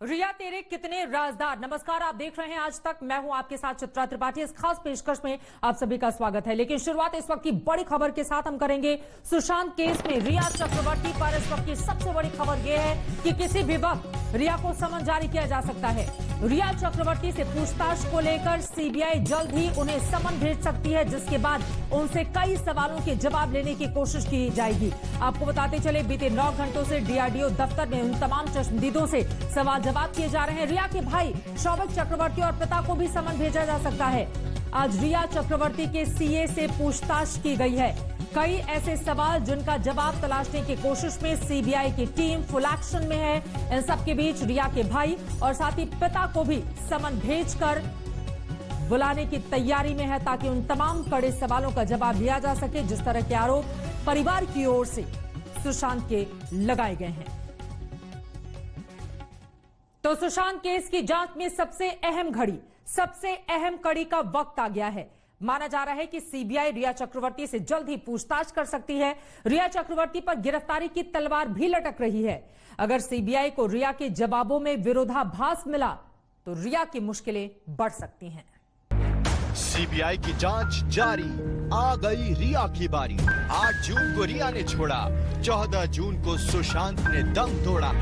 रिया तेरे कितने राजदार। नमस्कार, आप देख रहे हैं आज तक। मैं हूं आपके साथ चित्रा त्रिपाठी। इस खास पेशकश में आप सभी का स्वागत है। लेकिन शुरुआत इस वक्त की बड़ी खबर के साथ हम करेंगे। सुशांत केस में रिया चक्रवर्ती पर इस वक्त की सबसे बड़ी खबर यह है कि किसी भी वक्त रिया को समन जारी किया जा सकता है। रिया चक्रवर्ती से पूछताछ को लेकर सीबीआई जल्द ही उन्हें समन भेज सकती है, जिसके बाद उनसे कई सवालों के जवाब लेने की कोशिश की जाएगी। आपको बताते चले, बीते 9 घंटों से डीआरडीओ दफ्तर में उन तमाम चश्मदीदों से सवाल जवाब किए जा रहे हैं। रिया के भाई शौविक चक्रवर्ती और पिता को भी समन भेजा जा सकता है। आज रिया चक्रवर्ती के सीए से पूछताछ की गई है। कई ऐसे सवाल जिनका जवाब तलाशने की कोशिश में सीबीआई की टीम फुल एक्शन में है। इन सब के बीच रिया के भाई और साथ ही पिता को भी समन भेजकर बुलाने की तैयारी में है, ताकि उन तमाम कड़े सवालों का जवाब दिया जा सके जिस तरह के आरोप परिवार की ओर से सुशांत के लगाए गए हैं। तो सुशांत केस की जांच में सबसे अहम घड़ी, सबसे अहम कड़ी का वक्त आ गया है। माना जा रहा है कि सीबीआई रिया चक्रवर्ती से जल्द ही पूछताछ कर सकती है। रिया चक्रवर्ती पर गिरफ्तारी की तलवार भी लटक रही है। अगर सीबीआई को रिया के जवाबों में विरोधाभास मिला तो रिया की मुश्किलें बढ़ सकती हैं। सीबीआई की जांच जारी, आ गई रिया की बारी। 8 जून को रिया ने छोड़ा, 14 जून को सुशांत ने दम तोड़ा।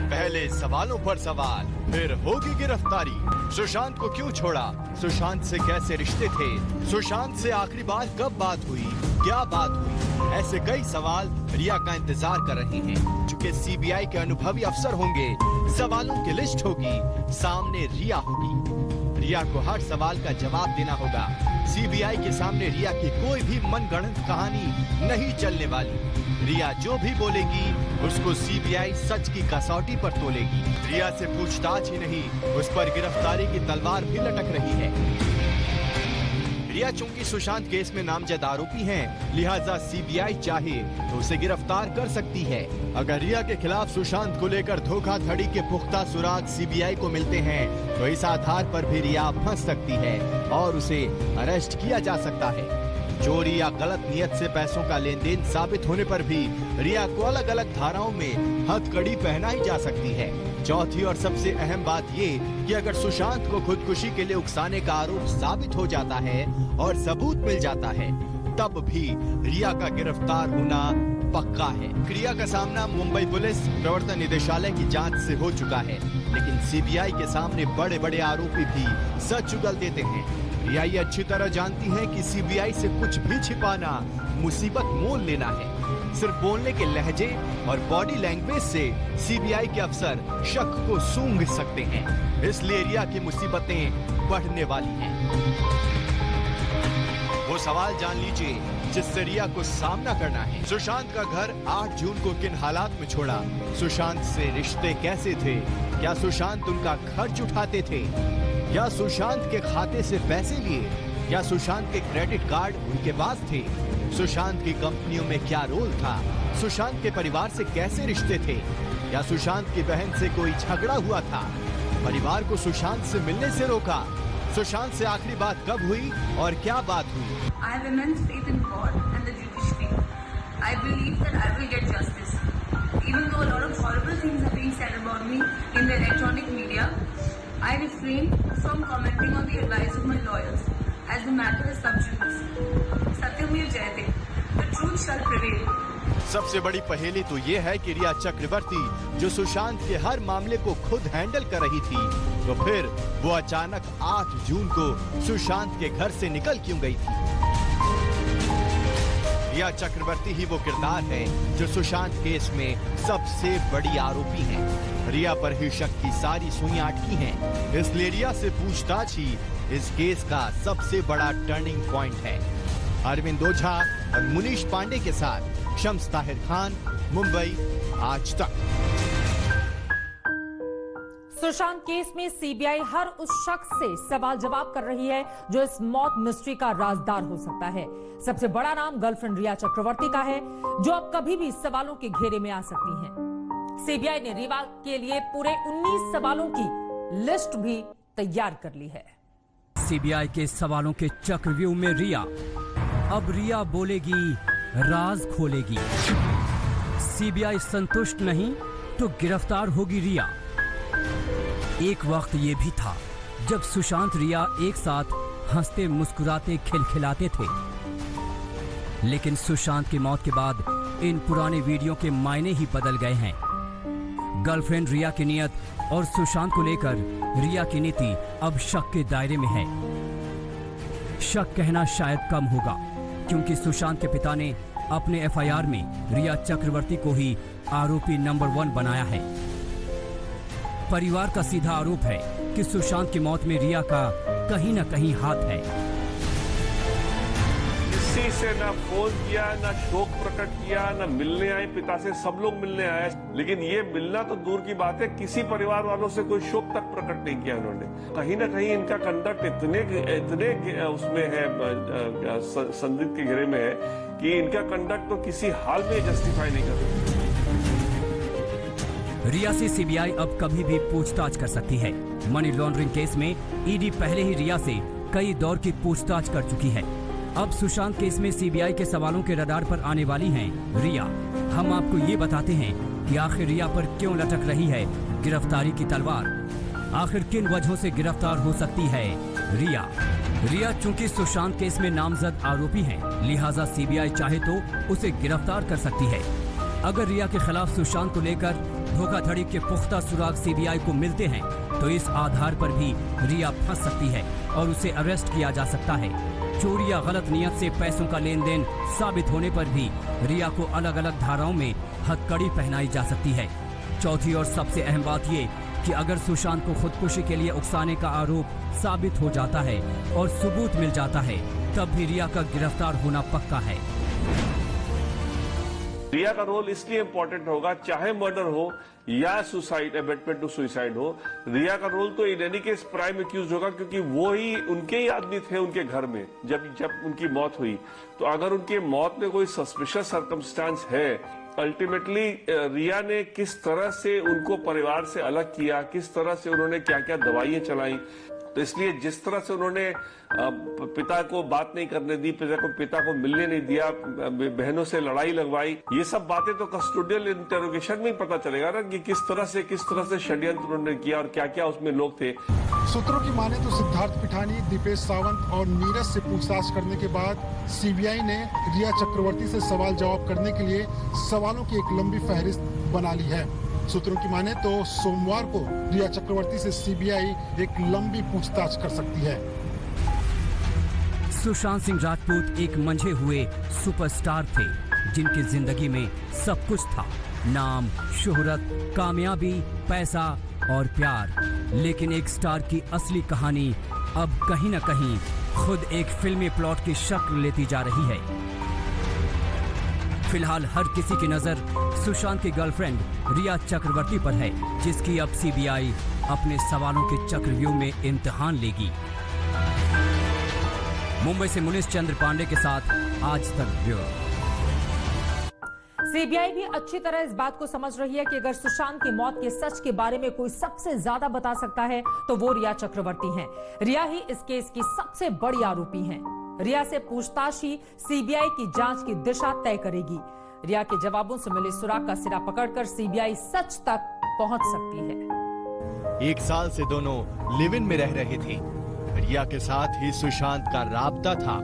पहले सवालों पर सवाल, फिर होगी गिरफ्तारी। सुशांत को क्यों छोड़ा, सुशांत से कैसे रिश्ते थे, सुशांत से आखिरी बार कब बात हुई, क्या बात हुई, ऐसे कई सवाल रिया का इंतजार कर रहे हैं। चूंकि सीबीआई के अनुभवी अफसर होंगे, सवालों की लिस्ट होगी, सामने रिया होगी। रिया को हर सवाल का जवाब देना होगा। सीबीआई के सामने रिया की कोई भी मनगढ़ंत कहानी नहीं चलने वाली। रिया जो भी बोलेगी उसको सीबीआई सच की कसौटी पर तोलेगी। रिया से पूछताछ ही नहीं, उस पर गिरफ्तारी की तलवार भी लटक रही है। रिया चूंकि सुशांत केस में नामजद आरोपी हैं, लिहाजा सीबीआई चाहे तो उसे गिरफ्तार कर सकती है। अगर रिया के खिलाफ सुशांत को लेकर धोखाधड़ी के पुख्ता सुराग सीबीआई को मिलते हैं तो इस आधार पर भी रिया फंस सकती है और उसे अरेस्ट किया जा सकता है। चोरी या गलत नियत से पैसों का लेन देन साबित होने पर भी रिया को अलग अलग धाराओं में हथकड़ी पहनाई जा सकती है। चौथी और सबसे अहम बात ये कि अगर सुशांत को खुदकुशी के लिए उकसाने का आरोप साबित हो जाता है और सबूत मिल जाता है, तब भी रिया का गिरफ्तार होना पक्का है। रिया का सामना मुंबई पुलिस प्रवर्तन निदेशालय की जांच से हो चुका है, लेकिन सीबीआई के सामने बड़े बड़े आरोपी भी सच उगल देते हैं। रिया ये अच्छी तरह जानती है कि सीबीआई से कुछ भी छिपाना मुसीबत मोल लेना है। सिर्फ बोलने के लहजे और बॉडी लैंग्वेज से सीबीआई के अफसर शक को सूंघ सकते हैं। इसलिए रिया की मुसीबतें बढ़ने वाली हैं। वो सवाल जान लीजिए जिससे रिया को सामना करना है। सुशांत का घर 8 जून को किन हालात में छोड़ा, सुशांत से रिश्ते कैसे थे, क्या सुशांत उनका खर्च उठाते थे, क्या सुशांत के खाते से पैसे लिए, क्या सुशांत के क्रेडिट कार्ड उनके पास थे, सुशांत की कंपनियों में क्या रोल था, सुशांत के परिवार से कैसे रिश्ते थे, क्या सुशांत की बहन से कोई झगड़ा हुआ था, परिवार को सुशांत से मिलने से रोका, सुशांत से आखिरी बात कब हुई और क्या बात हुई। I have immense faith in God and the judiciary. I believe that I will get justice. Even though a lot of horrible things are being said about me in the electronic media, I refrain from commenting on the advice of my lawyers, as the matter is sub judice. Satyamir Jayate. The truth shall prevail. सबसे बड़ी पहेली तो ये है कि रिया चक्रवर्ती जो सुशांत के हर मामले को खुद हैंडल कर रही थी, तो फिर वो अचानक 8 जून को सुशांत के घर से निकल क्यों गई थी। रिया चक्रवर्ती ही वो किरदार है जो सुशांत केस में सबसे बड़ी आरोपी है। रिया पर ही शक की सारी सुइयां अटकी हैं, इसलिए रिया से पूछताछ ही इस केस का सबसे बड़ा टर्निंग पॉइंट है। अरविंद ओझा और मुनीश पांडे के साथ शम्स ताहिर खान, मुंबई, आज तक। सुशांत केस में सीबीआई हर उस शख्स से सवाल जवाब कर रही है जो इस मौत मिस्ट्री का राजदार हो सकता है। सबसे बड़ा नाम गर्लफ्रेंड रिया चक्रवर्ती का है, जो अब कभी भी सवालों के घेरे में आ सकती हैं। सीबीआई ने रिया के लिए पूरे 19 सवालों की लिस्ट भी तैयार कर ली है। सीबीआई के सवालों के चक्रव्यूह में रिया, अब रिया बोलेगी, राज खोलेगी। सीबीआई संतुष्ट नहीं तो गिरफ्तार होगी रिया। एक वक्त ये भी था जब सुशांत रिया एक साथ हंसते मुस्कुराते खिलखिलाते थे, लेकिन सुशांत की मौत के बाद इन पुराने वीडियो के मायने ही बदल गए हैं। गर्लफ्रेंड रिया की नीयत और सुशांत को लेकर रिया की नीति अब शक के दायरे में है। शक कहना शायद कम होगा, क्योंकि सुशांत के पिता ने अपने एफआईआर में रिया चक्रवर्ती को ही आरोपी नंबर 1 बनाया है। परिवार का सीधा आरोप है कि सुशांत की मौत में रिया का कहीं न कहीं हाथ है। किसी से ना फोन किया, ना शोक प्रकट किया, ना मिलने आए पिता से। सब लोग मिलने आए, लेकिन ये मिलना तो दूर की बात है, किसी परिवार वालों से कोई शोक तक प्रकट नहीं किया उन्होंने। कहीं ना कहीं इनका कंडक्ट इतने उसमें है, संदिग्ध के घेरे में है कि इनका कंडक्ट तो किसी हाल में जस्टिफाई नहीं कर सकता। रिया से सीबीआई अब कभी भी पूछताछ कर सकती है। मनी लॉन्ड्रिंग केस में ईडी पहले ही रिया से कई दौर की पूछताछ कर चुकी है। अब सुशांत केस में सीबीआई के सवालों के रडार पर आने वाली हैं रिया। हम आपको ये बताते हैं कि आखिर रिया पर क्यों लटक रही है गिरफ्तारी की तलवार। आखिर किन वजहों से गिरफ्तार हो सकती है रिया। रिया चूंकि सुशांत केस में नामजद आरोपी है, लिहाजा सीबीआई चाहे तो उसे गिरफ्तार कर सकती है। अगर रिया के खिलाफ सुशांत को लेकर धोखाधड़ी के पुख्ता सुराग सीबीआई को मिलते हैं तो इस आधार पर भी रिया फंस सकती है और उसे अरेस्ट किया जा सकता है। चोरी या गलत नियत से पैसों का लेन देन साबित होने पर भी रिया को अलग अलग धाराओं में हथकड़ी पहनाई जा सकती है। चौथी और सबसे अहम बात ये कि अगर सुशांत को खुदकुशी के लिए उकसाने का आरोप साबित हो जाता है और सबूत मिल जाता है, तब भी रिया का गिरफ्तार होना पक्का है। रिया का रोल इसलिए इंपॉर्टेंट होगा, चाहे मर्डर हो या सुसाइड, अबेटमेंट टू सुसाइड हो, रिया का रोल तो in any case prime accused होगा, क्योंकि वो ही उनके ही आदमी थे उनके घर में जब उनकी मौत हुई। तो अगर उनकी मौत में कोई सस्पिशियस सर्कमस्टांस है, अल्टीमेटली रिया ने किस तरह से उनको परिवार से अलग किया, किस तरह से उन्होंने क्या क्या दवाइयां चलाई, तो इसलिए जिस तरह से उन्होंने पिता को बात नहीं करने दी, पिता को मिलने नहीं दिया, बहनों से लड़ाई लगवाई, ये सब बातें तो कस्टोडियल इंटेरोगेशन में ही पता चलेगा ना कि किस तरह से षड्यंत्र उन्होंने किया और क्या क्या उसमें लोग थे। सूत्रों की माने तो सिद्धार्थ पिठानी, दीपेश सावंत और नीरज से पूछताछ करने के बाद सीबीआई ने रिया चक्रवर्ती से सवाल जवाब करने के लिए सवालों की एक लंबी फहरिस्त बना ली है। सूत्रों की माने तो सोमवार को रिया चक्रवर्ती से सीबीआई एक लंबी पूछताछ कर सकती है। सुशांत सिंह राजपूत एक मंझे हुए सुपरस्टार थे, जिनकी जिंदगी में सब कुछ था, नाम, शोहरत, कामयाबी, पैसा और प्यार। लेकिन एक स्टार की असली कहानी अब कहीं न कहीं खुद एक फिल्मी प्लॉट की शक्ल लेती जा रही है। फिलहाल हर किसी की नजर सुशांत की गर्लफ्रेंड रिया चक्रवर्ती पर है, जिसकी अब सीबीआई अपने सवालों के चक्रव्यूह में इम्तिहान लेगी। मुंबई से मुनीश चंद्र पांडे के साथ आज तक ब्यूरो। सीबीआई भी अच्छी तरह इस बात को समझ रही है कि अगर सुशांत की मौत के सच के बारे में कोई सबसे ज्यादा बता सकता है तो वो रिया चक्रवर्ती हैं। रिया ही इस केस की सबसे बड़ी आरोपी हैं। रिया से पूछताछ ही सीबीआई की जांच की दिशा तय करेगी। रिया के जवाबों से मिले सुराग का सिरा पकड़कर सीबीआई सच तक पहुंच सकती है। 1 साल से दोनों लिव इन में रह रहे थे। रिया के साथ ही सुशांत का राबता था।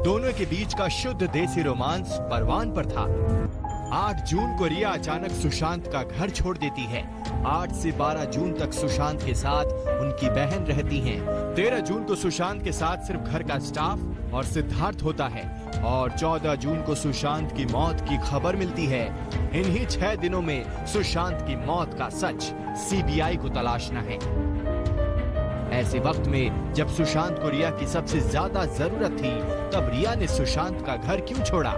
दोनों के बीच का शुद्ध देसी रोमांस परवान पर था। 8 जून को रिया अचानक सुशांत का घर छोड़ देती है। 8 से 12 जून तक सुशांत के साथ उनकी बहन रहती हैं। 13 जून को सुशांत के साथ सिर्फ घर का स्टाफ और सिद्धार्थ होता है और 14 जून को सुशांत की मौत की खबर मिलती है। इन्हीं 6 दिनों में सुशांत की मौत का सच सीबीआई को तलाशना है। ऐसे वक्त में जब सुशांत को रिया की सबसे ज्यादा जरूरत थी, तब रिया ने सुशांत का घर क्यों छोड़ा?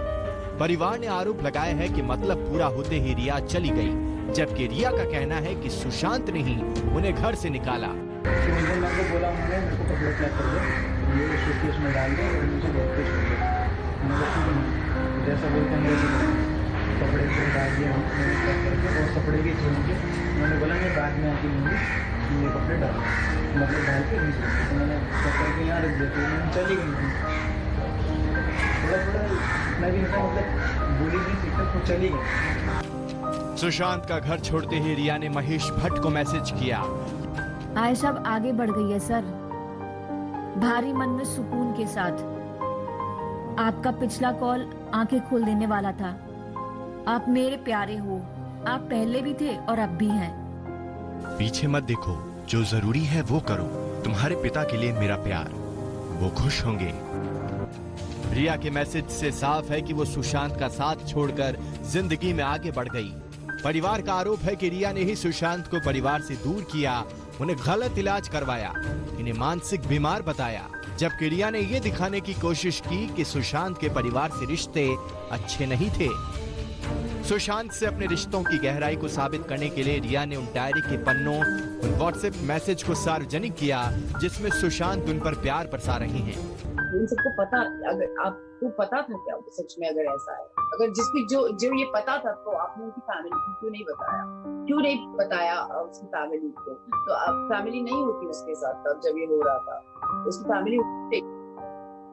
परिवार ने आरोप लगाया है कि मतलब पूरा होते ही रिया चली गई, जबकि रिया का कहना है कि सुशांत ने ही उन्हें घर से निकाला। मैंने बोला, उन्होंने मेरे को कपड़े पैक कर दो, ये सूटकेस में डाल दो और मुझे घर पे छोड़ दो। मैंने जैसा बोलते हैं मेरे कपड़े को डाल दिया, मैंने पैक करके और कपड़े भी छोड़ के मैंने बोला मैं बाद में आती हूँ, ये कपड़े डाल मतलब डाल के तो मैंने कपड़े के यहाँ रख देते, मैंने चली गई। थोड़ा मैं भी मतलब बोली नहीं सीखा तो चली गई। सुशांत का घर छोड़ते ही रिया ने महेश भट्ट को मैसेज किया। आयशा अब आगे बढ़ गई है सर, भारी मन में सुकून के साथ। आपका पिछला कॉल आंखें खोल देने वाला था। आप मेरे प्यारे हो, आप पहले भी थे और अब भी हैं। पीछे मत देखो, जो जरूरी है वो करो। तुम्हारे पिता के लिए मेरा प्यार, वो खुश होंगे। रिया के मैसेज से साफ है कि वो सुशांत का साथ छोड़कर जिंदगी में आगे बढ़ गई। परिवार का आरोप है कि रिया ने ही सुशांत को परिवार से दूर किया, उन्हें गलत इलाज करवाया, इन्हें मानसिक बीमार बताया, जबकि रिया ने ये दिखाने की कोशिश की कि सुशांत के परिवार से रिश्ते अच्छे नहीं थे। सुशांत से अपने रिश्तों की गहराई को साबित करने के लिए रिया ने उन डायरी के पन्नों, उन व्हाट्सएप मैसेज को सार्वजनिक किया जिसमें सुशांत उन पर प्यार बरसा रही हैं। इन सबको पता, अगर आपको पता था क्या सच में अगर ऐसा है, अगर जिसकी जो ये पता था तो आपने उनकी फैमिली को क्यों नहीं बताया उसकी फैमिली को? तो अब फैमिली नहीं होती उसके साथ तब जब ये हो रहा था, उसकी फैमिली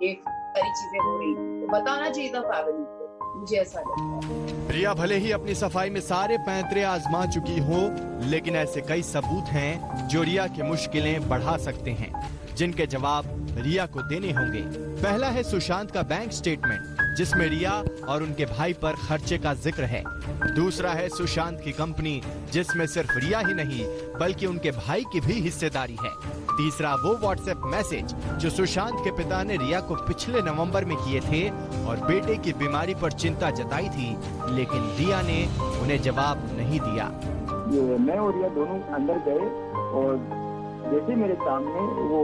ये सारी चीजें हो रही तो बताना चाहिए था फैमिली को, मुझे ऐसा लगता है। रिया भले ही अपनी सफाई में सारे पैंतरे आजमा चुकी हो, लेकिन ऐसे कई सबूत हैं जो रिया की मुश्किलें बढ़ा सकते हैं, जिनके जवाब रिया को देने होंगे। पहला है सुशांत का बैंक स्टेटमेंट, जिसमें रिया और उनके भाई पर खर्चे का जिक्र है। दूसरा है सुशांत की कंपनी, जिसमें सिर्फ रिया ही नहीं बल्कि उनके भाई की भी हिस्सेदारी है। तीसरा वो व्हाट्सएप मैसेज जो सुशांत के पिता ने रिया को पिछले नवंबर में किए थे और बेटे की बीमारी पर चिंता जताई थी, लेकिन रिया ने उन्हें जवाब नहीं दिया। मैं और रिया दोनों अंदर गए और जैसे मेरे सामने वो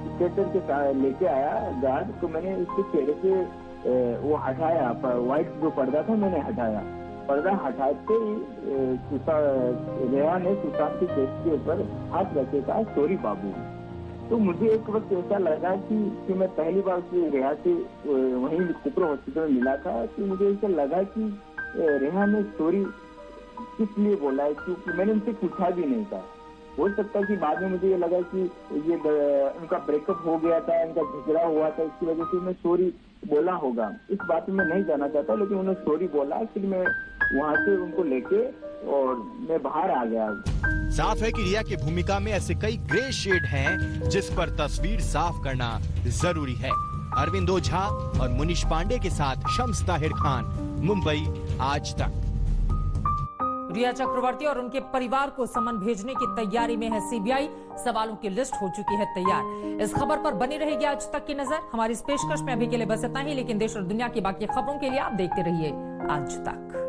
स्केटर के लेके आया गार्ड, तो मैंने उसके चेहरे से वो हटाया, व्हाइट जो पर्दा था मैंने हटाया। पर्दा हटाते ही रेहा ने सुशांत के चेस्ट के ऊपर हाथ रखे, कहा सॉरी बाबू। तो मुझे एक वक्त ऐसा लगा कि मैं पहली बार रेहा से वहीं कुपर हॉस्पिटल में मिला था, तो मुझे ऐसा लगा कि रेहा ने सॉरी किस लिए बोला है, क्योंकि मैंने उनसे पूछा भी नहीं था। हो सकता है कि बाद में मुझे ये लगा कि ये उनका ब्रेकअप हो गया था, उनका झगड़ा हुआ था, इसकी वजह से मैं सॉरी बोला होगा। इस बात में मैं नहीं जाना चाहता, लेकिन उन्होंने सॉरी बोला, फिर मैं वहाँ से उनको लेके और मैं बाहर आ गया। साफ है कि रिया की भूमिका में ऐसे कई ग्रे शेड हैं जिस पर तस्वीर साफ करना जरूरी है। अरविंद ओझा और मुनीश पांडे के साथ शम्स ताहिर खान, मुंबई आज तक। रिया चक्रवर्ती और उनके परिवार को समन भेजने की तैयारी में है सीबीआई। सवालों की लिस्ट हो चुकी है तैयार। इस खबर पर बनी रहेगी आज तक की नजर। हमारी इस पेशकश में अभी के लिए बस इतना ही, लेकिन देश और दुनिया की बाकी खबरों के लिए आप देखते रहिए आज तक।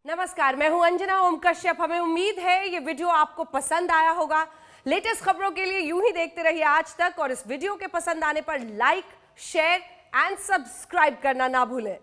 नमस्कार, मैं हूं अंजना ओम कश्यप। हमें उम्मीद है ये वीडियो आपको पसंद आया होगा। लेटेस्ट खबरों के लिए यूं ही देखते रहिए आज तक, और इस वीडियो के पसंद आने पर लाइक, शेयर एंड सब्सक्राइब करना ना भूलें।